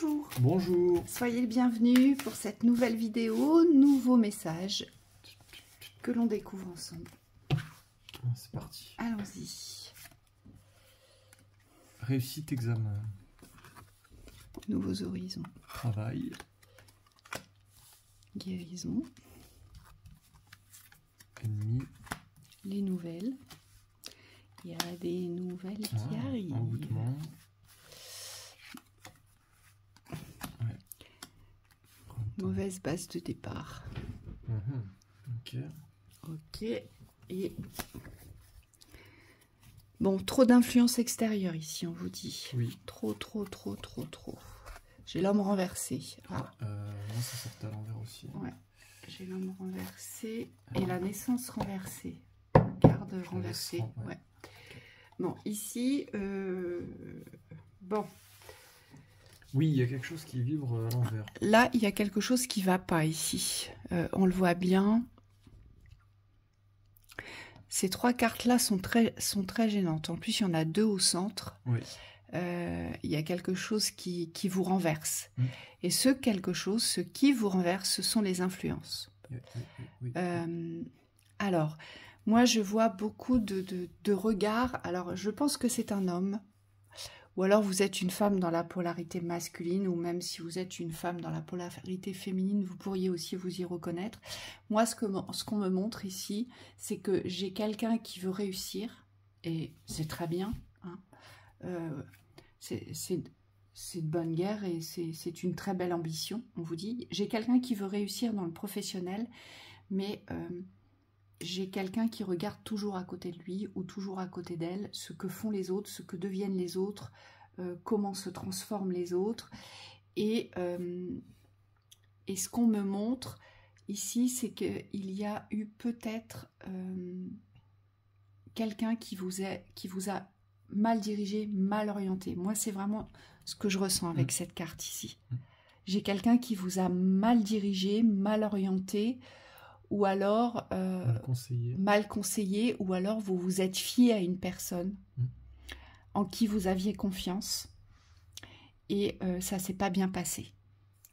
Bonjour, Bonjour. soyez le bienvenu pour cette nouvelle vidéo, nouveau message que l'on découvre ensemble. C'est parti. Allons-y. Réussite, examen, Nouveaux horizons. travail, Guérison. ennemi, Les nouvelles. Il y a des nouvelles qui arrivent. envoûtement. Ouais. Mauvaise base de départ. Ok. Ok. Et bon, trop d'influence extérieure ici, on vous dit. Oui. Trop. J'ai l'homme renversé. Ah. Moi, ça sortait à l'envers aussi. Ouais, j'ai l'homme renversé et la naissance renversée. Garde renversée. Ouais. Ouais. Bon, ici, bon. Oui, il y a quelque chose qui vibre à l'envers. Là, il y a quelque chose qui ne va pas ici. On le voit bien. Ces trois cartes-là sont très gênantes. En plus, il y en a deux au centre. Oui. Il y a quelque chose qui vous renverse. Mm. Et ce quelque chose, ce qui vous renverse, ce sont les influences. Oui. Alors, moi, je vois beaucoup de regards. Alors, je pense que c'est un homme. Ou alors, vous êtes une femme dans la polarité masculine. Ou même si vous êtes une femme dans la polarité féminine, vous pourriez aussi vous y reconnaître. Moi, ce qu'on me montre ici, c'est que j'ai quelqu'un qui veut réussir. Et c'est très bien. Hein. C'est de bonne guerre et c'est une très belle ambition, on vous dit. J'ai quelqu'un qui veut réussir dans le professionnel, mais j'ai quelqu'un qui regarde toujours à côté de lui ou toujours à côté d'elle, ce que font les autres, ce que deviennent les autres, comment se transforment les autres. Et ce qu'on me montre ici, c'est qu'il y a eu peut-être quelqu'un qui vous a mal dirigé, mal orienté. Moi, c'est vraiment ce que je ressens avec cette carte ici. J'ai quelqu'un qui vous a mal dirigé, mal orienté, ou alors mal conseillé, ou alors vous vous êtes fié à une personne en qui vous aviez confiance et ça s'est pas bien passé.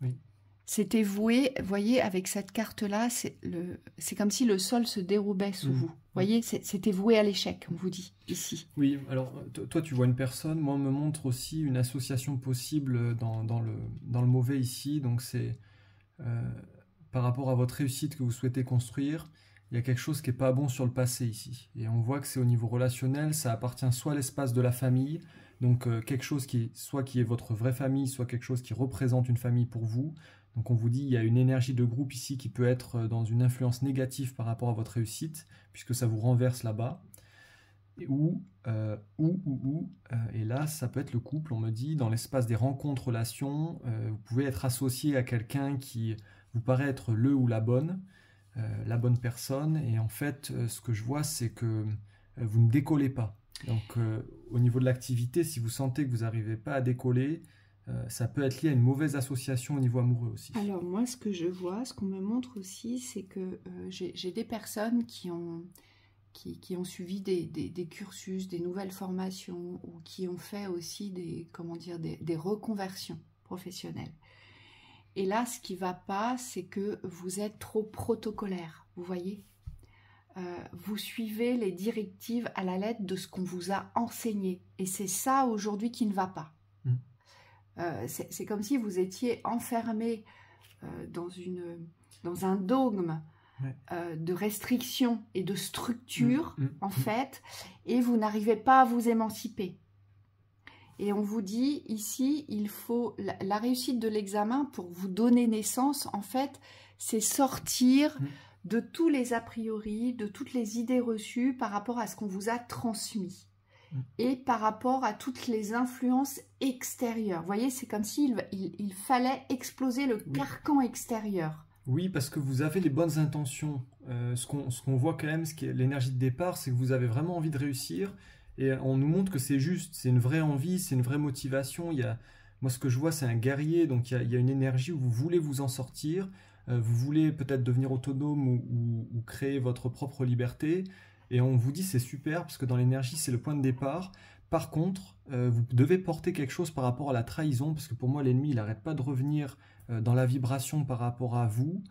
Oui. C'était voué, vous voyez, avec cette carte-là, c'est comme si le sol se dérobait sous vous. Vous voyez, c'était voué à l'échec, on vous dit, ici. Oui, alors toi tu vois une personne, moi on me montre aussi une association possible dans le mauvais ici, donc c'est par rapport à votre réussite que vous souhaitez construire, il y a quelque chose qui n'est pas bon sur le passé ici. Et on voit que c'est au niveau relationnel, ça appartient soit à l'espace de la famille, donc quelque chose qui est votre vraie famille, soit quelque chose qui représente une famille pour vous. Donc on vous dit, il y a une énergie de groupe ici qui peut être dans une influence négative par rapport à votre réussite, puisque ça vous renverse là-bas. Et là, ça peut être le couple, on me dit, dans l'espace des rencontres, relations, vous pouvez être associé à quelqu'un qui vous paraît être le ou la bonne personne, et en fait, ce que je vois, c'est que vous ne décollez pas. Donc, au niveau de l'activité, si vous sentez que vous n'arrivez pas à décoller, ça peut être lié à une mauvaise association au niveau amoureux aussi. Alors moi, ce que je vois, ce qu'on me montre aussi, c'est que j'ai des personnes qui ont suivi des cursus, des nouvelles formations, ou qui ont fait aussi des reconversions professionnelles. Et là, ce qui ne va pas, c'est que vous êtes trop protocolaire, vous voyez. Vous suivez les directives à la lettre de ce qu'on vous a enseigné. Et c'est ça aujourd'hui qui ne va pas. C'est comme si vous étiez enfermé dans un dogme de restriction et de structure, en fait, et vous n'arrivez pas à vous émanciper. Et on vous dit ici, il faut la réussite de l'examen pour vous donner naissance, en fait, c'est sortir de tous les a priori, de toutes les idées reçues par rapport à ce qu'on vous a transmis et par rapport à toutes les influences extérieures. Vous voyez, c'est comme s'il fallait exploser le carcan extérieur. Oui, parce que vous avez les bonnes intentions. Ce qu'on voit quand même, l'énergie de départ, c'est que vous avez vraiment envie de réussir. Et on nous montre que c'est juste, c'est une vraie envie, c'est une vraie motivation. Moi, ce que je vois, c'est un guerrier, donc il y a une énergie où vous voulez vous en sortir. Vous voulez peut-être devenir autonome ou créer votre propre liberté. Et on vous dit c'est super, parce que dans l'énergie, c'est le point de départ. Par contre, vous devez porter quelque chose par rapport à la trahison, parce que pour moi, l'ennemi, il n'arrête pas de revenir dans la vibration par rapport à vous.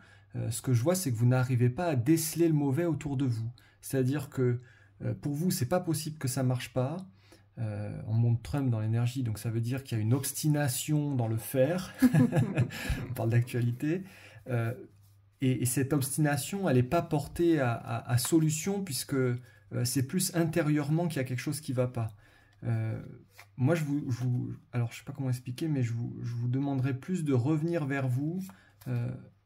Ce que je vois, c'est que vous n'arrivez pas à déceler le mauvais autour de vous. C'est-à-dire que pour vous, c'est pas possible que ça marche pas. On monte Trump dans l'énergie, donc ça veut dire qu'il y a une obstination dans le faire. On parle d'actualité. Et cette obstination, elle n'est pas portée à solution, puisque c'est plus intérieurement qu'il y a quelque chose qui ne va pas. Moi, alors je ne sais pas comment expliquer, mais je vous demanderai plus de revenir vers vous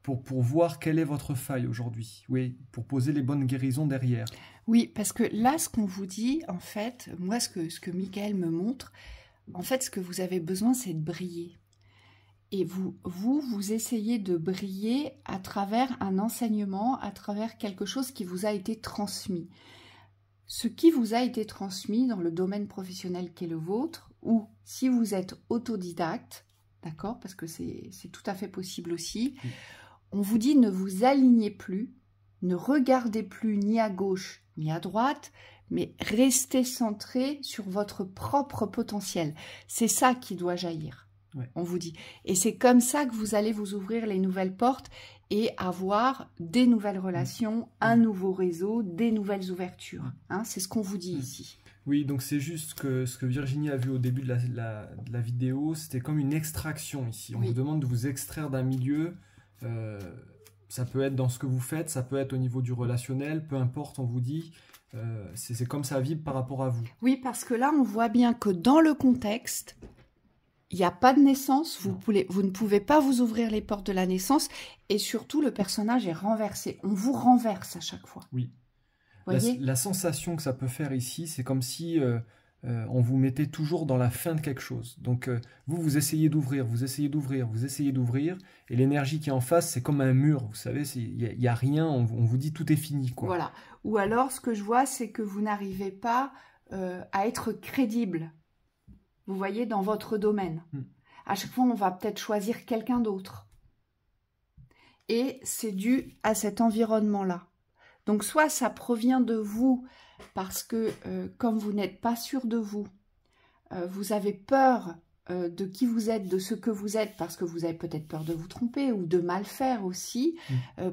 pour voir quelle est votre faille aujourd'hui. Oui, pour poser les bonnes guérisons derrière. Oui, parce que là, ce qu'on vous dit, en fait, moi, ce que Michael me montre, en fait, ce que vous avez besoin, c'est de briller. Et vous essayez de briller à travers un enseignement, à travers quelque chose qui vous a été transmis. Ce qui vous a été transmis dans le domaine professionnel qui est le vôtre, ou si vous êtes autodidacte, d'accord, parce que c'est tout à fait possible aussi, on vous dit ne vous alignez plus, ne regardez plus ni à gauche ni à droite, mais restez centré sur votre propre potentiel. C'est ça qui doit jaillir, on vous dit. Et c'est comme ça que vous allez vous ouvrir les nouvelles portes et avoir des nouvelles relations, un nouveau réseau, des nouvelles ouvertures. Hein, c'est ce qu'on vous dit ici. Oui, donc c'est juste que ce que Virginie a vu au début de la vidéo, c'était comme une extraction ici. On vous demande de vous extraire d'un milieu. Ça peut être dans ce que vous faites, ça peut être au niveau du relationnel, peu importe, on vous dit, c'est comme ça vibre par rapport à vous. Oui, parce que là, on voit bien que dans le contexte, il n'y a pas de naissance, vous ne pouvez pas vous ouvrir les portes de la naissance, et surtout, le personnage est renversé. On vous renverse à chaque fois. Oui. Voyez ? La sensation que ça peut faire ici, c'est comme si on vous mettait toujours dans la fin de quelque chose. Donc, vous essayez d'ouvrir, vous essayez d'ouvrir, vous essayez d'ouvrir, et l'énergie qui est en face, c'est comme un mur, vous savez, il n'y a rien, on vous dit tout est fini, quoi. Voilà. Ou alors, ce que je vois, c'est que vous n'arrivez pas à être crédible, vous voyez, dans votre domaine. À chaque fois, on va peut-être choisir quelqu'un d'autre. Et c'est dû à cet environnement-là. Donc, soit ça provient de vous, parce que comme vous n'êtes pas sûr de vous, vous avez peur de qui vous êtes, de ce que vous êtes, parce que vous avez peut-être peur de vous tromper ou de mal faire aussi,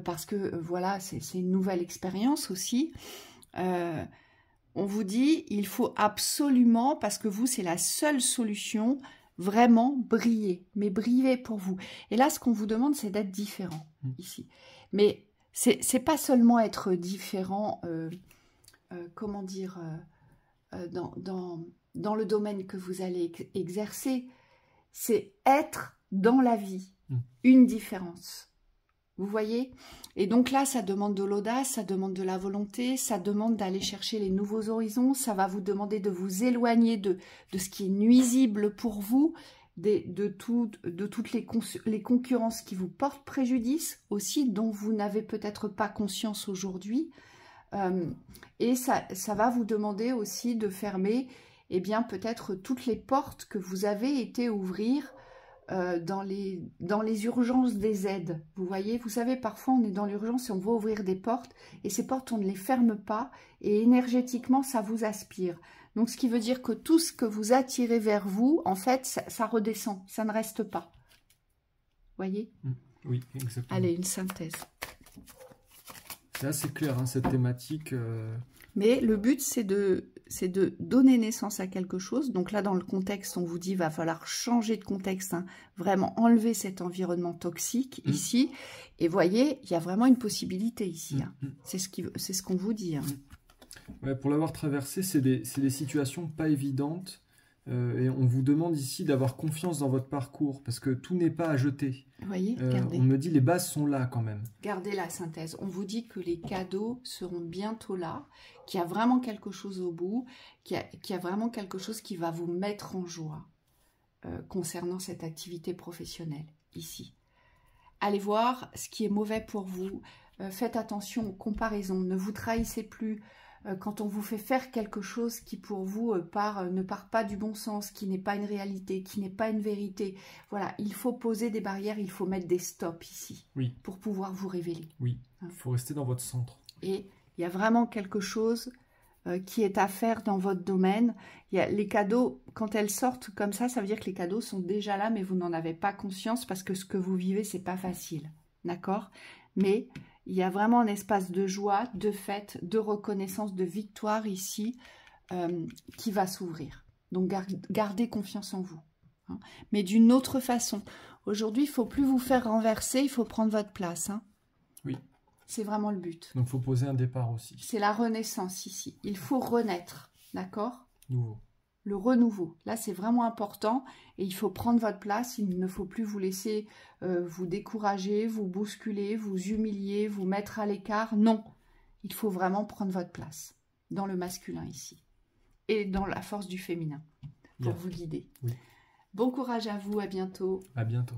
parce que voilà, c'est une nouvelle expérience aussi. On vous dit, il faut absolument, parce que vous, c'est la seule solution, vraiment briller, mais briller pour vous. Et là, ce qu'on vous demande, c'est d'être différent ici. Mais c'est pas seulement être différent, comment dire, dans le domaine que vous allez exercer, c'est être dans la vie, une différence. Vous voyez? Et donc là, ça demande de l'audace, ça demande de la volonté, ça demande d'aller chercher les nouveaux horizons, ça va vous demander de vous éloigner de ce qui est nuisible pour vous, de toutes les concurrences qui vous portent préjudice aussi, dont vous n'avez peut-être pas conscience aujourd'hui. Et ça va vous demander aussi de fermer, eh bien, peut-être toutes les portes que vous avez été ouvrir dans les urgences des aides. Vous voyez, vous savez, parfois on est dans l'urgence et on va ouvrir des portes, et ces portes, on ne les ferme pas, et énergétiquement, ça vous aspire. Donc, ce qui veut dire que tout ce que vous attirez vers vous, en fait, ça redescend, ça ne reste pas. Vous voyez? Oui, exactement. Allez, une synthèse. C'est assez clair, hein, cette thématique. Mais le but, c'est de donner naissance à quelque chose. Donc là, dans le contexte, on vous dit, va falloir changer de contexte, hein, vraiment enlever cet environnement toxique ici. Et voyez, il y a vraiment une possibilité ici. Hein. C'est ce qu'on vous dit. Hein. Ouais, pour l'avoir traversé, c'est des situations pas évidentes. Et on vous demande ici d'avoir confiance dans votre parcours, parce que tout n'est pas à jeter. Vous voyez, regardez. On me dit les bases sont là quand même. Gardez la synthèse. On vous dit que les cadeaux seront bientôt là, qu'il y a vraiment quelque chose au bout, qu'il y a vraiment quelque chose qui va vous mettre en joie concernant cette activité professionnelle ici. Allez voir ce qui est mauvais pour vous. Faites attention aux comparaisons. Ne vous trahissez plus. Quand on vous fait faire quelque chose qui pour vous ne part pas du bon sens, qui n'est pas une réalité, qui n'est pas une vérité, voilà, il faut poser des barrières, il faut mettre des stops ici, pour pouvoir vous révéler. Oui, il faut rester dans votre centre. Et il y a vraiment quelque chose qui est à faire dans votre domaine. Il y a les cadeaux, quand elles sortent comme ça veut dire que les cadeaux sont déjà là, mais vous n'en avez pas conscience parce que ce que vous vivez, c'est pas facile. D'accord? Mais il y a vraiment un espace de joie, de fête, de reconnaissance, de victoire ici qui va s'ouvrir. Donc gardez confiance en vous. Hein. Mais d'une autre façon. Aujourd'hui, il ne faut plus vous faire renverser, il faut prendre votre place. Hein. Oui. C'est vraiment le but. Donc, il faut poser un départ aussi. C'est la renaissance ici. Il faut renaître, d'accord? Nouveau. Le renouveau. Là, c'est vraiment important et il faut prendre votre place. Il ne faut plus vous laisser vous décourager, vous bousculer, vous humilier, vous mettre à l'écart. Non, il faut vraiment prendre votre place dans le masculin ici et dans la force du féminin pour vous guider. Oui. Bon courage à vous, à bientôt. À bientôt.